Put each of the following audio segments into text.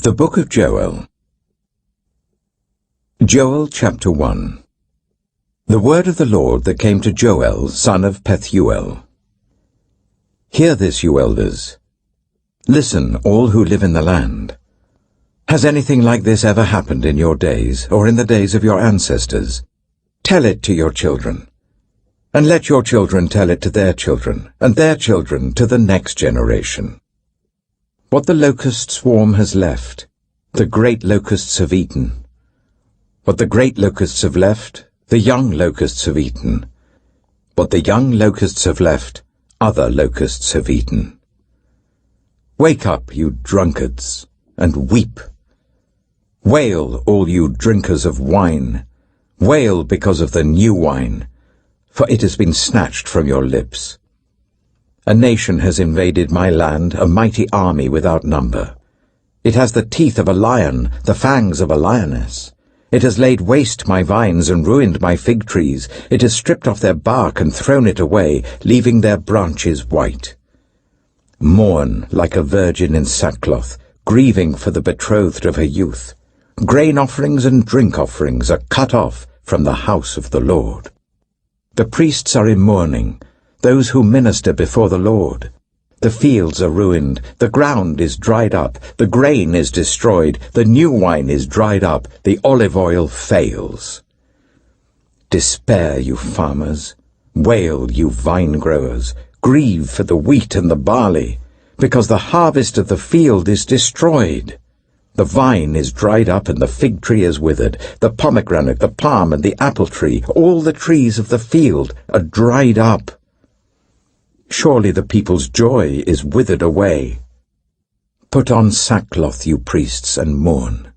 The Book of Joel. Joel chapter 1. The word of the Lord that came to Joel, son of Pethuel. Hear this, you elders. Listen, all who live in the land. Has anything like this ever happened in your days, or in the days of your ancestors? Tell it to your children. And let your children tell it to their children, and their children to the next generation. What the locust swarm has left, the great locusts have eaten. What the great locusts have left, the young locusts have eaten. What the young locusts have left, other locusts have eaten. Wake up, you drunkards, and weep. Wail, all you drinkers of wine. Wail because of the new wine, for it has been snatched from your lips. A nation has invaded my land, a mighty army without number. It has the teeth of a lion, the fangs of a lioness. It has laid waste my vines and ruined my fig trees. It has stripped off their bark and thrown it away, leaving their branches white. Mourn like a virgin in sackcloth, grieving for the betrothed of her youth. Grain offerings and drink offerings are cut off from the house of the Lord. The priests are in mourning, those who minister before the Lord. The fields are ruined, the ground is dried up, the grain is destroyed, the new wine is dried up, the olive oil fails. Despair, you farmers, wail, you vine growers, grieve for the wheat and the barley, because the harvest of the field is destroyed. The vine is dried up and the fig tree is withered, the pomegranate, the palm and the apple tree, all the trees of the field are dried up. Surely the people's joy is withered away. Put on sackcloth, you priests, and mourn.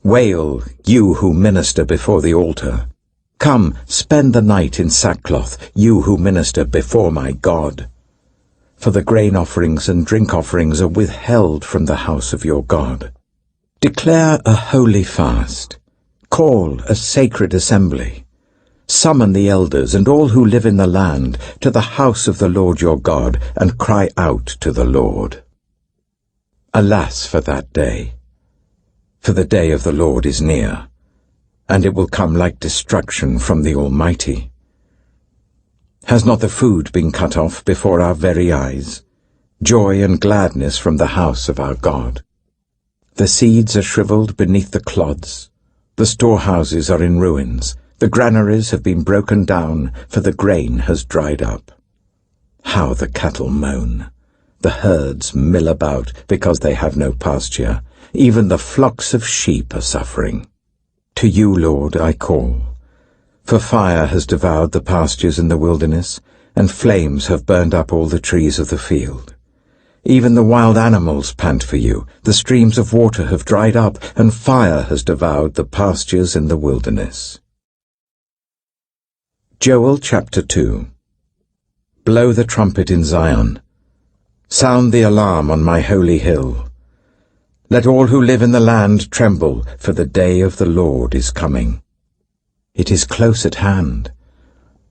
Wail, you who minister before the altar. Come, spend the night in sackcloth, you who minister before my God. For the grain offerings and drink offerings are withheld from the house of your God. Declare a holy fast. Call a sacred assembly. Summon the elders and all who live in the land to the house of the Lord your God, and cry out to the Lord. Alas for that day! For the day of the Lord is near, and it will come like destruction from the Almighty. Has not the food been cut off before our very eyes, joy and gladness from the house of our God? The seeds are shriveled beneath the clods, the storehouses are in ruins, the granaries have been broken down, for the grain has dried up. How the cattle moan! The herds mill about because they have no pasture. Even the flocks of sheep are suffering. To you, Lord, I call. For fire has devoured the pastures in the wilderness, and flames have burned up all the trees of the field. Even the wild animals pant for you. The streams of water have dried up, and fire has devoured the pastures in the wilderness. Joel chapter 2. Blow the trumpet in Zion. Sound the alarm on my holy hill. Let all who live in the land tremble, for the day of the Lord is coming. It is close at hand,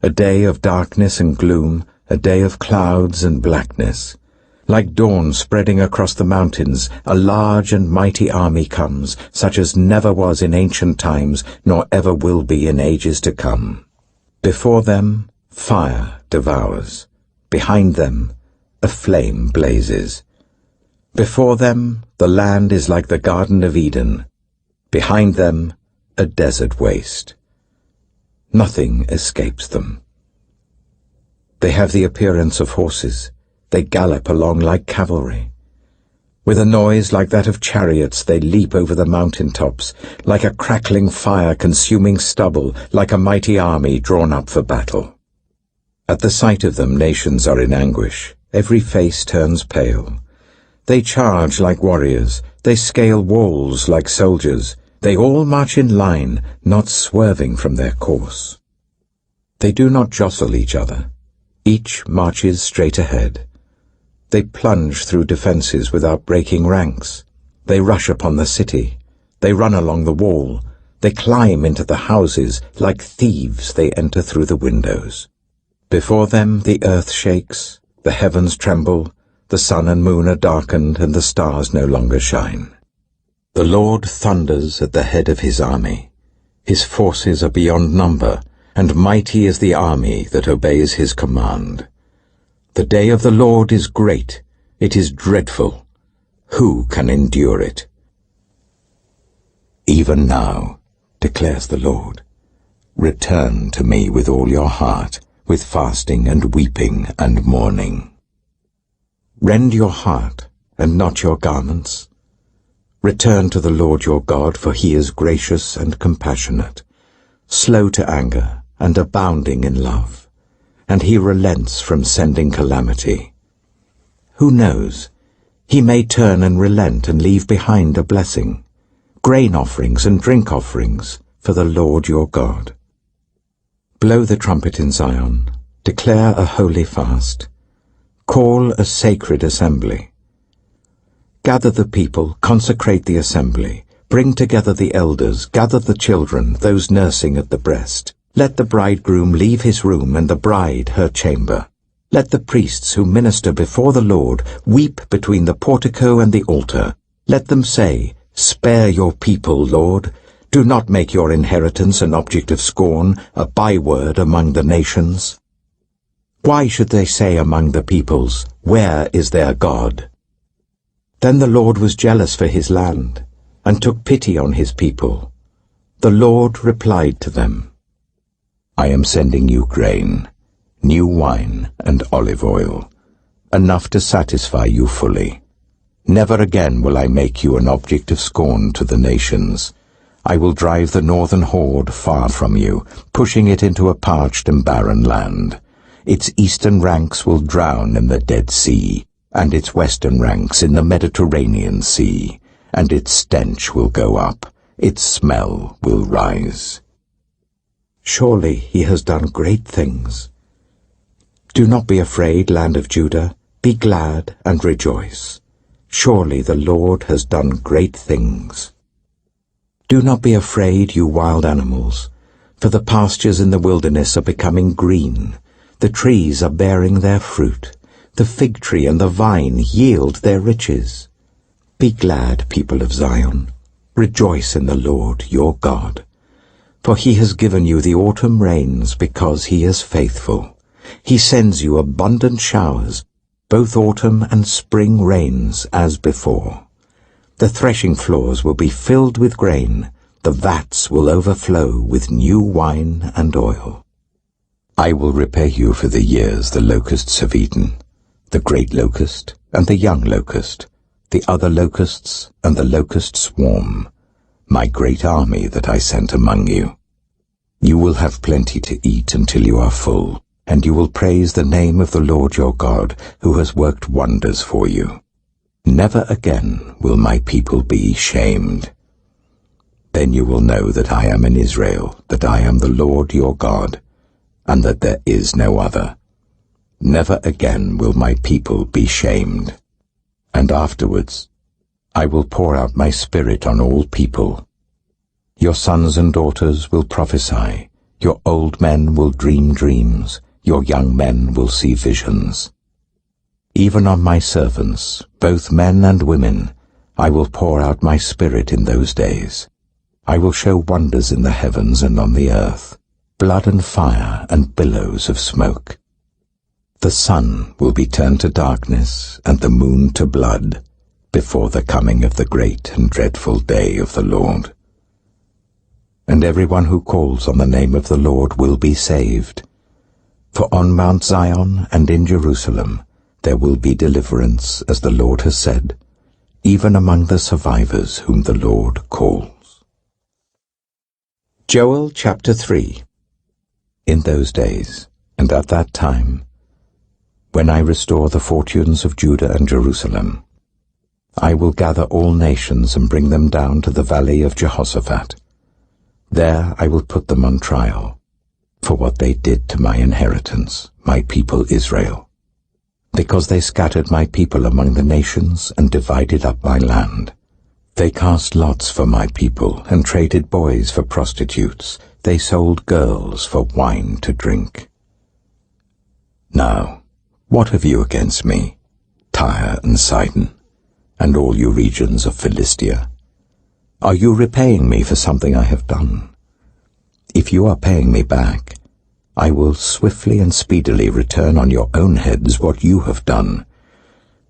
a day of darkness and gloom, a day of clouds and blackness. Like dawn spreading across the mountains, a large and mighty army comes, such as never was in ancient times, nor ever will be in ages to come. Before them, fire devours. Behind them, a flame blazes. Before them, the land is like the Garden of Eden. Behind them, a desert waste. Nothing escapes them. They have the appearance of horses. They gallop along like cavalry. With a noise like that of chariots, they leap over the mountain tops, like a crackling fire consuming stubble, like a mighty army drawn up for battle. At the sight of them, nations are in anguish. Every face turns pale. They charge like warriors. They scale walls like soldiers. They all march in line, not swerving from their course. They do not jostle each other. Each marches straight ahead. They plunge through defenses without breaking ranks. They rush upon the city. They run along the wall. They climb into the houses. Like thieves they enter through the windows. Before them the earth shakes, the heavens tremble, The sun and moon are darkened, and the stars no longer shine. The Lord thunders at the head of his army. His forces are beyond number, and mighty is the army that obeys his command. The day of the Lord is great, it is dreadful. Who can endure it? Even now, declares the Lord, return to me with all your heart, with fasting and weeping and mourning. Rend your heart, and not your garments. Return to the Lord your God, for he is gracious and compassionate, slow to anger and abounding in love, and he relents from sending calamity. Who knows? He may turn and relent and leave behind a blessing, grain offerings and drink offerings for the Lord your God. Blow the trumpet in Zion, declare a holy fast, call a sacred assembly. Gather the people, consecrate the assembly, bring together the elders, gather the children, those nursing at the breast. Let the bridegroom leave his room and the bride her chamber. Let the priests who minister before the Lord weep between the portico and the altar. Let them say, spare your people, Lord. Do not make your inheritance an object of scorn, a byword among the nations. Why should they say among the peoples, where is their God? Then the Lord was jealous for his land, and took pity on his people. The Lord replied to them, I am sending you grain, new wine and olive oil, enough to satisfy you fully. Never again will I make you an object of scorn to the nations. I will drive the northern horde far from you, pushing it into a parched and barren land. Its eastern ranks will drown in the Dead Sea, and its western ranks in the Mediterranean Sea, and its stench will go up, its smell will rise. Surely he has done great things. Do not be afraid, land of Judah, be glad and rejoice. Surely the Lord has done great things. Do not be afraid, you wild animals, for the pastures in the wilderness are becoming green. The trees are bearing their fruit. The fig tree and the vine yield their riches. Be glad, people of Zion. Rejoice in the Lord your God. For he has given you the autumn rains because he is faithful. He sends you abundant showers, both autumn and spring rains as before. The threshing floors will be filled with grain. The vats will overflow with new wine and oil. I will repay you for the years the locusts have eaten, the great locust and the young locust, the other locusts and the locust swarm, my great army that I sent among you. You will have plenty to eat until you are full, and you will praise the name of the Lord your God, who has worked wonders for you. Never again will my people be shamed. Then you will know that I am in Israel, that I am the Lord your God, and that there is no other. Never again will my people be shamed. And afterwards I will pour out my Spirit on all people. Your sons and daughters will prophesy, your old men will dream dreams, your young men will see visions. Even on my servants, both men and women, I will pour out my Spirit in those days. I will show wonders in the heavens and on the earth, blood and fire and billows of smoke. The sun will be turned to darkness and the moon to blood before the coming of the great and dreadful day of the Lord. And everyone who calls on the name of the Lord will be saved. For on Mount Zion and in Jerusalem there will be deliverance, as the Lord has said, even among the survivors whom the Lord calls. Joel chapter 3. In those days, and at that time, when I restore the fortunes of Judah and Jerusalem, I will gather all nations and bring them down to the valley of Jehoshaphat. There I will put them on trial for what they did to my inheritance, my people Israel, because they scattered my people among the nations and divided up my land. They cast lots for my people and traded boys for prostitutes. They sold girls for wine to drink. Now, what have you against me? Tyre and Sidon, and all you regions of Philistia? Are you repaying me for something I have done? If you are paying me back, I will swiftly and speedily return on your own heads what you have done.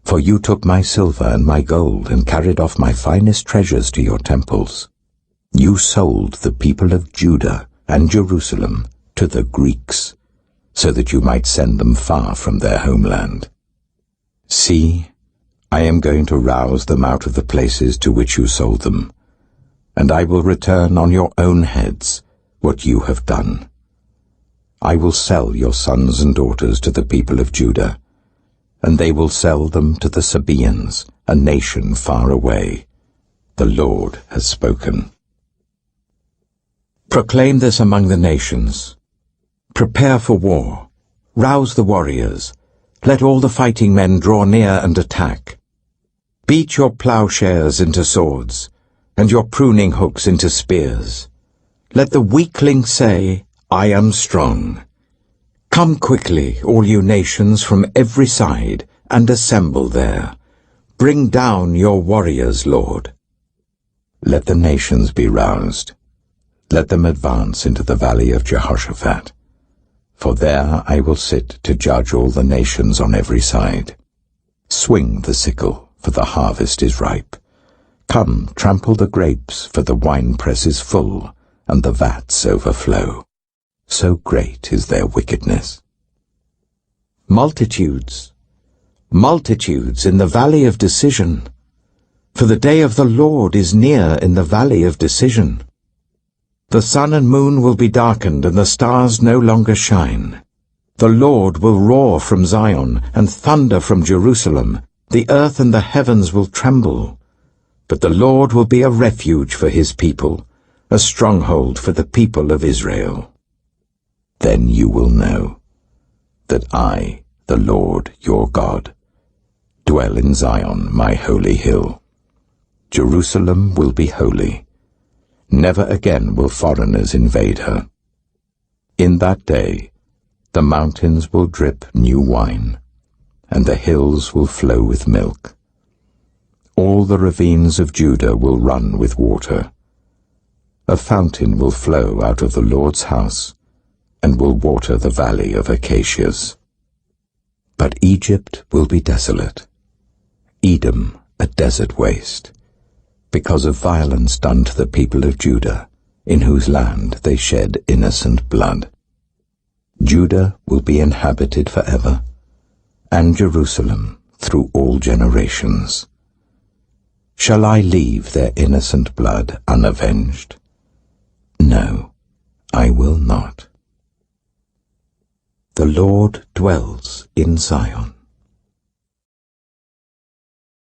For you took my silver and my gold and carried off my finest treasures to your temples. You sold the people of Judah and Jerusalem to the Greeks, so that you might send them far from their homeland. See, I am going to rouse them out of the places to which you sold them, and I will return on your own heads what you have done. I will sell your sons and daughters to the people of Judah, and they will sell them to the Sabaeans, a nation far away. The Lord has spoken. Proclaim this among the nations. Prepare for war. Rouse the warriors. Let all the fighting men draw near and attack. Beat your plowshares into swords, and your pruning hooks into spears. Let the weakling say, I am strong. Come quickly, all you nations from every side, and assemble there. Bring down your warriors, Lord. Let the nations be roused. Let them advance into the valley of Jehoshaphat. For there I will sit to judge all the nations on every side. Swing the sickle, for the harvest is ripe. Come, trample the grapes, for the winepress is full, and the vats overflow. So great is their wickedness. Multitudes, multitudes in the valley of decision. For the day of the Lord is near in the valley of decision. The sun and moon will be darkened, and the stars no longer shine. The Lord will roar from Zion, and thunder from Jerusalem. The earth and the heavens will tremble. But the Lord will be a refuge for his people, a stronghold for the people of Israel. Then you will know that I, the Lord your God, dwell in Zion, my holy hill. Jerusalem will be holy. Never again will foreigners invade her. In that day, the mountains will drip new wine, and the hills will flow with milk. All the ravines of Judah will run with water. A fountain will flow out of the Lord's house, and will water the valley of acacias. But Egypt will be desolate, Edom a desert waste, because of violence done to the people of Judah, in whose land they shed innocent blood. Judah will be inhabited forever, and Jerusalem through all generations. Shall I leave their innocent blood unavenged? No, I will not. The Lord dwells in Zion.